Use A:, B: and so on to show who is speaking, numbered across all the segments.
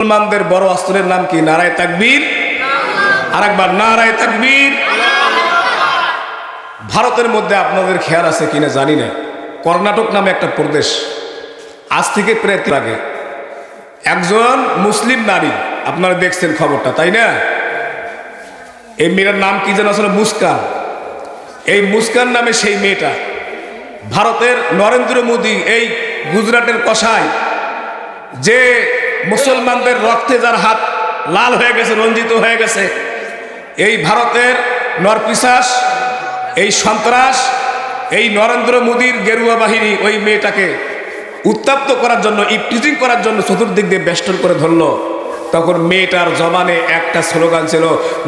A: মুসলমানদের বড় অস্ত্রের নাম কি? নারায়ে তাকবীর। আরেকবার নারায়ে তাকবীর। ভারতের মধ্যে আপনাদের খেয়াল আছে কিনা জানি না, কর্ণাটক নামে একটা প্রদেশ, আজ থেকে প্রায় আগে একজন মুসলিম নারী, আপনারা দেখছেন খবরটা তাই না? এই মেয়েটার নাম কি যেন আসলে মুস্কান। এই মুস্কান নামে সেই মেয়েটা ভারতের নরেন্দ্র মোদী, এই গুজরাটের কসাই, যে মুসলমানদের রক্তে যার হাত লাল হয়ে গেছে, রঞ্জিত হয়ে গেছে, এই ভারতের নরপিশাচ, এই সন্ত্রাস, এই নরেন্দ্র মোদীর গেরুয়া বাহিনী ওই মেয়েটাকে উত্তপ্ত করার জন্য, ইপটিজিং করার জন্য চতুর্দিক দিয়ে বেষ্টন করে ধরলো। তখন মেয়েটার জবানে একটা স্লোগান ছিল,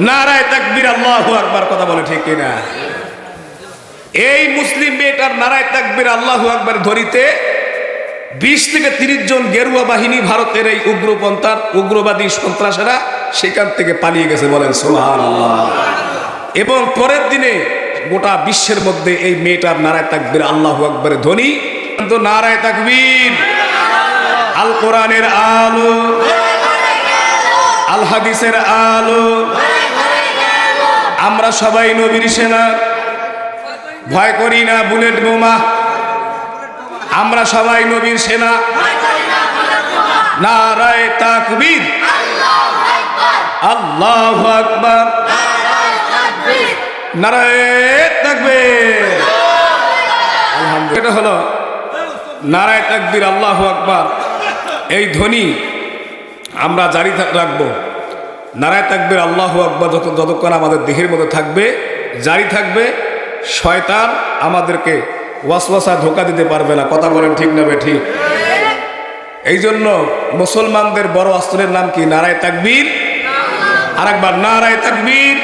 A: নারায়ে তাকবীর আল্লাহু আকবার। কথা বলে ঠিক কিনা? এই মুসলিম মেয়েটার নারায়ে তাকবীর আল্লাহু আকবার ধরিতে 20 থেকে 30 জন গেরুয়া বাহিনী, ভারতের এই উগ্রপন্থার উগ্রবাদী সন্ত্রাসীরা সেখান থেকে পালিয়ে গেছে। বলেন সুবহানাল্লাহ। এবং পরের দিনে গোটা বিশ্বের মধ্যে এই মেয়েটার নারায়ে তাকবীর আল্লাহু আকবারের ধ্বনি। তো নারায়ে তাকবীর, আল কোরআনের আলো, আল হাদিসের আলো। আমরা সবাই নবীর সেনা, ভয় করি না বুলেট বোমা। আমরা সবাই নবীর সেনা। নারায়ে তাকবীর, আল্লাহু আকবার, নারায়ে তাকবীর। আলহামদুলিল্লাহ। এটা হলো নারায়ে তাকবীর আল্লাহু আকবার। এই ধ্বনি আমরা জারি রাখবো। নারায়ে তাকবীর আল্লাহু আকবার যতক্ষণ আমাদের দেহের মধ্যে থাকবে, জারি থাকবে, শয়তান আমাদেরকে ওয়াসওয়াসা ধোঁকা দিতে পারবে না। কথা বলেন ঠিক না বেঠিক? এই জন্য মুসলমানদের বড় অস্ত্রের নাম কি? নারায়ে তাকবীর। আরেকবার নারায়ে তাকবীর।